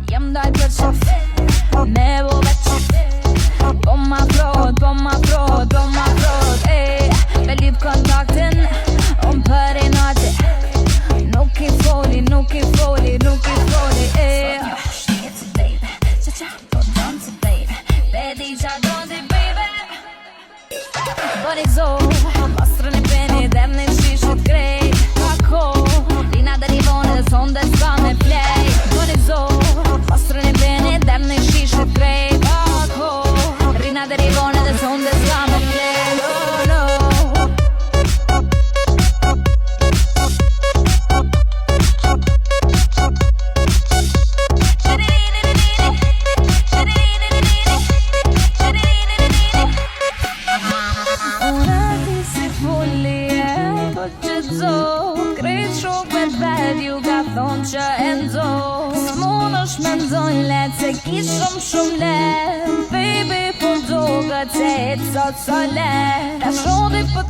Jem daj për qef me vo veç Po ma frod Me lip kontaktin Unë për i nati Nuk i foli Shqeti baby Qa po donti baby Bedi qa donti baby Boni zo Pastrën e peni Dem në shishit krejt Kako Lina dhe rivone dhe son dhe s'ka me play Boni zo Pastrën e peni Dem në shishit krejt Kako Lina dhe rivone dhe son dhe s'ka me play No Krejt shok me bed ju ka thonë që enzo S'mun është me ndzojnë let se kishëm shumë let Baby po do gët se it's so let Ta shodi për